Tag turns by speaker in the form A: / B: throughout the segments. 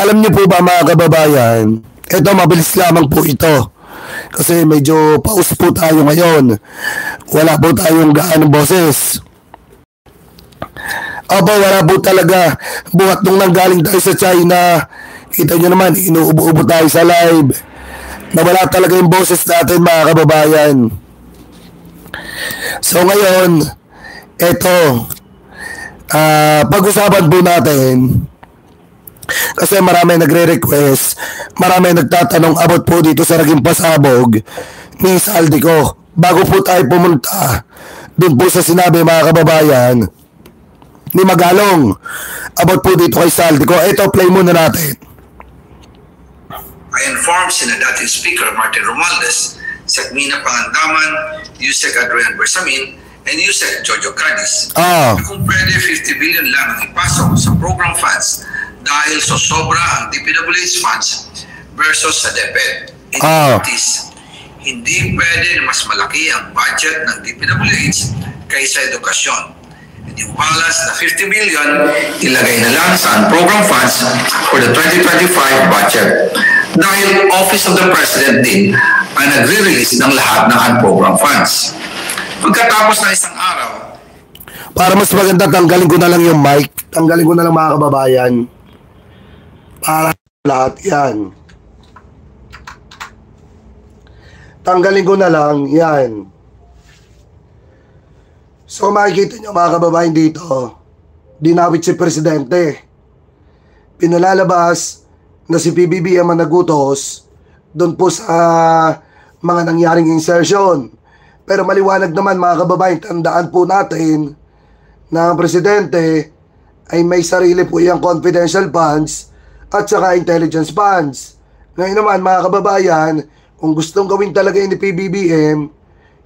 A: Alam niyo po ba mga kababayan, ito mabilis lamang po ito. Kasi medyo pause po tayo ngayon. Wala po tayong gaanong boses. Opo, wala po talaga. Buhat nung nanggaling tayo sa China, kita nyo naman, inuubo-ubo tayo sa live. Nawala talaga yung boses natin mga kababayan. So ngayon, ito, pag-usapan po natin, kasi marami nagre-request, marami nagtatanong about po dito sa naging pasabog ni Saldico. Bago po tayo pumunta dun po sa sinabi mga kababayan ni Magalong about po dito kay Saldico, ito play muna natin.
B: I informed Senate dating Speaker Martin Romualdez, Secmina Pangandaman, Yusek Adrian Bersamin, and Yusek Jojo Cadiz na kung pwede 50 billion lang ang ipasok sa program funds dahil so sobra ang DPWH funds versus sa DepEd. In practice, hindi pwede na mas malaki ang budget ng DPWH kaysa edukasyon. And yung balance na 50 billion, ilagay na lang sa program funds for the 2025 budget. Dahil Office of the President din ang nagre-release ng lahat ng unprogram funds. Pagkatapos ng isang araw,
A: para mas maganda, tanggalin ko na lang yung mic. Tanggalin ko na lang mga kababayan. Para lahat yan. Tanggalin ko na lang yan. So makikita nyo mga kababayan dito, dinawit si Presidente. Pinalalabas na si PBBM ang nagutos doon po sa mga nangyaring insertion. Pero maliwanag naman mga kababayan, tandaan po natin na ang Presidente ay may sarili po iyang confidential funds at saka intelligence funds. Ngayon naman mga kababayan, kung gustong gawin talaga ni PBBM,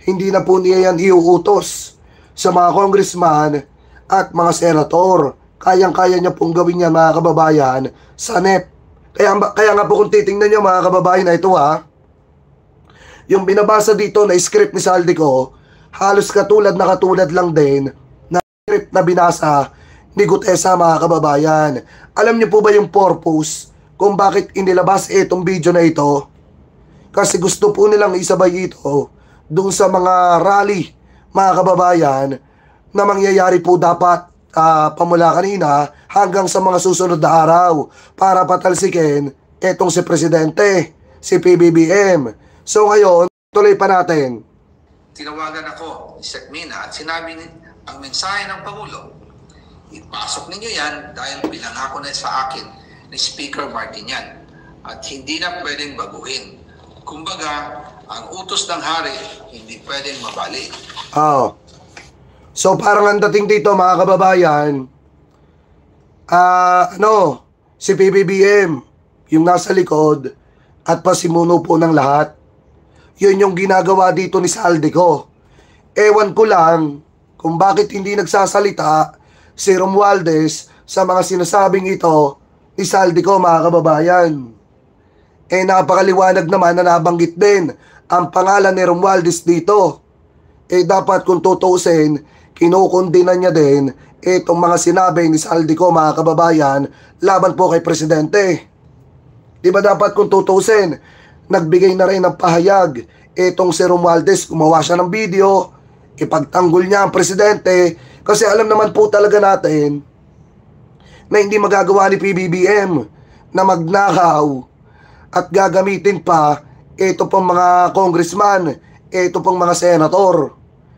A: hindi na po niya yan iuutos sa mga congressman at mga senator. Kayang-kaya niya pong gawin yan mga kababayan sa NEP. Kaya nga po kung titingnan niyo mga kababayan na ito yung binabasa dito na script ni Saldico, halos katulad lang din na script na binasa ni Gutesa mga kababayan. Alam niyo po ba yung purpose kung bakit inilabas itong video na ito? Kasi gusto po nilang isabay ito dun sa mga rally mga kababayan na mangyayari po dapat pamula kanina hanggang sa mga susunod na araw para patalsikin etong si Presidente, si PBBM. So ngayon, tuloy pa natin.
B: Tinawagan ako ni Secmina at sinabi ang mensahe ng Pangulo. Ipasok ninyo yan dahil pinangako na sa akin ni Speaker Martin yan at hindi na pwedeng baguhin. Kumbaga, ang utos ng hari hindi pwedeng mabali.
A: So parang ang dating dito mga kababayan, si PBBM, yung nasa likod at pasimuno po ng lahat. Yun yung ginagawa dito ni Saldico. Ewan ko lang kung bakit hindi nagsasalita si Romualdez sa mga sinasabing ito ni Saldico mga kababayan. Napakaliwanag naman na nabanggit din ang pangalan ni Romualdez dito. Dapat kung tutuusin, kinukundina niya din itong mga sinabi ni Saldico mga kababayan laban po kay Presidente. Diba dapat kung tutuusin, nagbigay na rin ng pahayag itong si Romualdez, gumawa siya ng video, ipagtanggol niya ang Presidente kasi alam naman po talaga natin na hindi magagawa ni PBBM na magnakaw at gagamitin pa ito pong mga congressman, ito pong mga senator.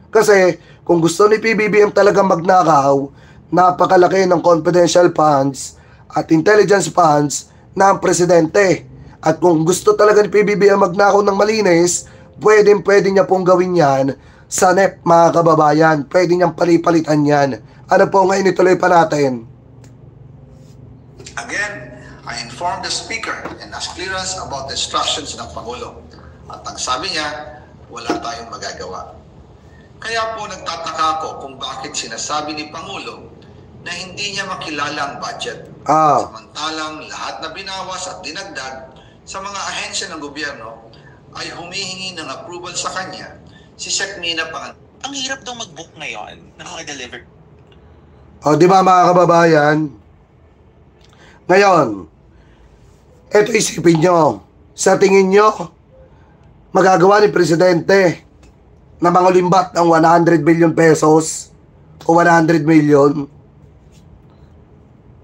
A: Kasi kung gusto ni PBBM talaga magnakaw, napakalaki ng confidential funds at intelligence funds ng Presidente. At kung gusto talaga ni PBBM magnakaw ng malinis, pwede niya pong gawin yan sa NEP mga kababayan. Pwede niyang palipalitan yan. Ano po ngayon, ituloy pa natin.
B: Again, I informed the Speaker and asked clearance about the instructions ng Pangulo. At ang sabi niya, wala tayong magagawa. Kaya po nagtataka ako kung bakit sinasabi ni Pangulo na hindi niya makilala ang budget. Samantalang lahat na binawas at dinagdag sa mga ahensya ng gobyerno ay humihingi ng approval sa kanya si Secmina Pangandaman.
C: Ang hirap daw mag-book ngayon, nakaka-deliver.
A: Di ba mga kababayan? Ngayon, Eto isipin nyo, sa tingin nyo, magagawa ni Presidente na mangulimbat ng 100 billion pesos o 100 million,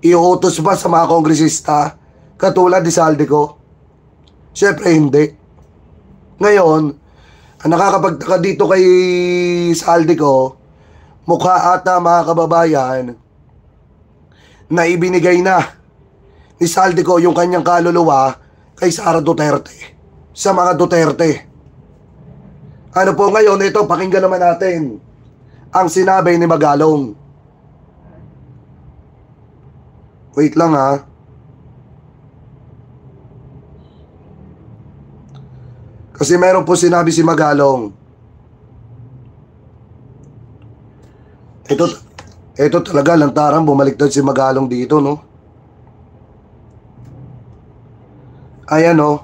A: iuutos ba sa mga kongresista katulad ni Saldico? Siyempre hindi. Ngayon, ang nakakapagtaka dito kay Saldico, mukha ata mga kababayan na ibinigay na ni Saldico yung kanyang kaluluwa kay Sara Duterte, sa mga Duterte. Ano po ngayon, ito, pakinggan naman natin ang sinabi ni Magalong. Wait lang ha. Kasi meron po sinabi si Magalong. Ito talaga, lantaran, bumaliktad si Magalong dito, no? Ayan, no?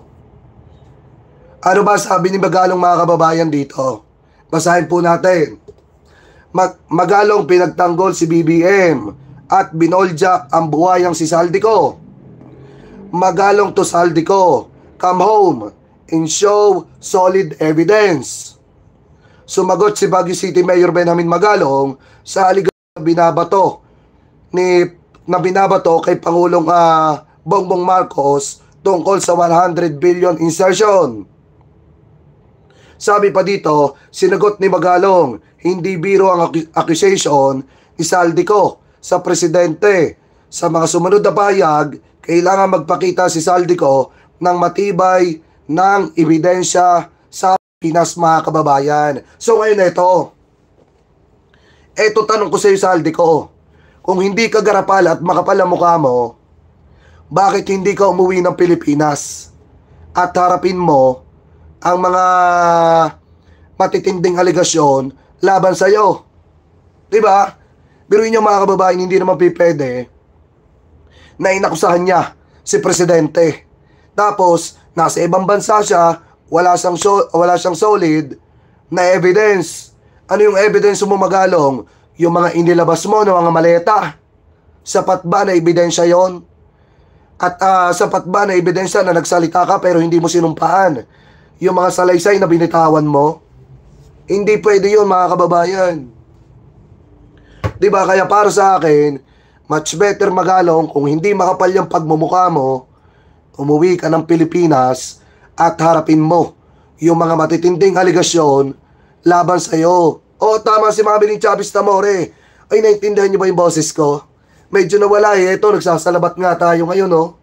A: Ano ba sabi ni Magalong, mga kababayan, dito? Basahin po natin. Magalong pinagtanggol si BBM at binoljak ang buhayang si Saldico. Magalong to Saldico, come home and show solid evidence. Sumagot si Baguio City Mayor Benjamin Magalong sa aligasyon na binabato kay Pangulong Bongbong Marcos tungkol sa 100 billion insertion. Sabi pa dito, sinagot ni Magalong, hindi biro ang accusation ni Saldico sa presidente. Sa mga sumunod na pahayag, kailangan magpakita si Saldico ng matibay ng ebidensya sa Pinas, mga kababayan. So ngayon ito tanong ko sa iyo, Saldico, kung hindi ka garapal at makapal ang mukha mo, bakit hindi ka umuwi ng Pilipinas at harapin mo ang mga matitinding aligasyon laban sa iyo? Diba? Biruin niyo, mga kababayan, hindi naman pipede na inakusahan niya si presidente. Tapos, nasa ibang bansa siya, wala siyang solid na evidence. Ano yung evidence mo, Magalong? Yung mga inilabas mo ng mga maleta. Sapat ba na ebidensya yon? At sapat ba na ebidensya na nagsalita ka pero hindi mo sinumpaan yung mga salaysay na binitawan mo? Hindi pwede yun, mga kababayan. Diba? Kaya para sa akin, much better, Magalong, kung hindi makapal yung pagmumukha mo, umuwi ka ng Pilipinas at harapin mo yung mga matitinding aligasyon laban sa'yo. O tama si Mami ni Chavez Tamore. Ay, naintindihan niyo ba yung boses ko? Medyo nawala eh. Ito, nagsasalabat nga tayo ngayon, oh.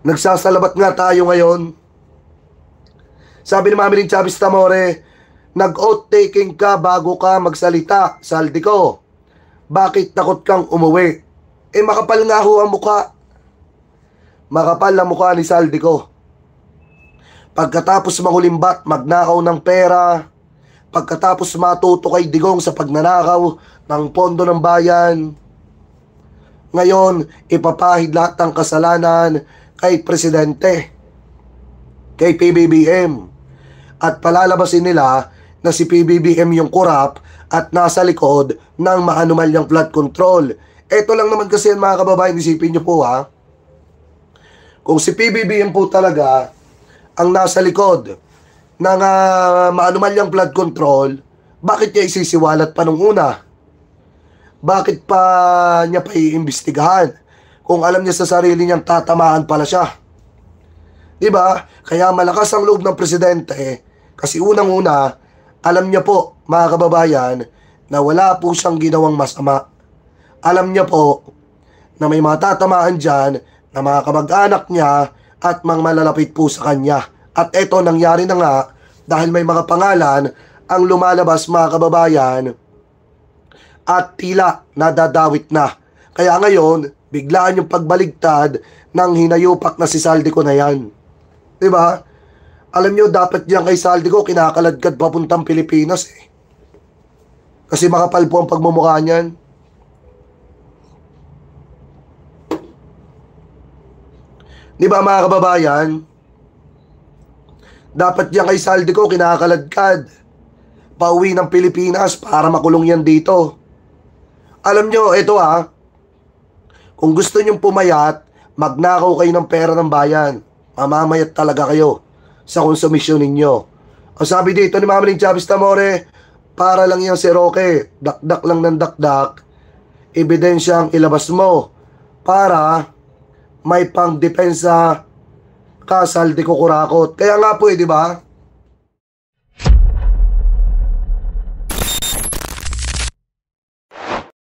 A: Nagsasalabat nga tayo ngayon. Sabi ni Mami ni Chavez Tamore, nag-oath taking ka bago ka magsalita, Saldico. Bakit takot kang umuwi? Eh, makapal nga ho ang mukha. Makapal ang mukha ni Saldico. Pagkatapos mangulimbat, magnakaw ng pera. Pagkatapos matuto kay Digong sa pagnanakaw ng pondo ng bayan. Ngayon, ipapahid lahat ng kasalanan kay Presidente, kay PBBM. At palalabasin nila na si PBBM yung kurap at nasa likod ng maanumalyang flood control. Ito lang naman kasi, mga kababayan, isipin nyo po ha. Kung si PBBM po talaga ang nasa likod ng maanumalyang flood control, bakit niya isisiwalat pa nung una? Bakit pa niya pa iimbestigahan kung alam niya sa sarili niyang tatamaan pala siya? Diba? Kaya malakas ang loob ng presidente kasi unang-una, alam niya po, mga kababayan, na wala po siyang ginawang masama. Alam niya po na may mga tatamaan dyan na mga kamag-anak niya at mga malalapit po sa kanya. At eto, nangyari na nga dahil may mga pangalan ang lumalabas, mga kababayan, at tila nadadawit na. Kaya ngayon, biglaan yung pagbaligtad ng hinayupak na si Saldico na yan. Diba? Alam nyo, dapat diyan kay Saldico kinakaladkad papuntang Pilipinas eh. Kasi makapal po ang pagmumukha niyan. Diba, mga kababayan? Dapat diyan kay Saldico kinakaladkad pauwi ng Pilipinas para makulong yan dito. Alam nyo, ito Kung gusto nyong pumayat, magnakaw kayo ng pera ng bayan. Mamamayat talaga kayo sa konsumisyon ninyo. Ang sabi dito ni Mama Ling Chavez Tamore, para lang yan si Roque. Dakdak lang ng dakdak. Ebidensyang ilabas mo para may pang-depensa ka, Saldi ko kurakot. Kaya nga po di ba?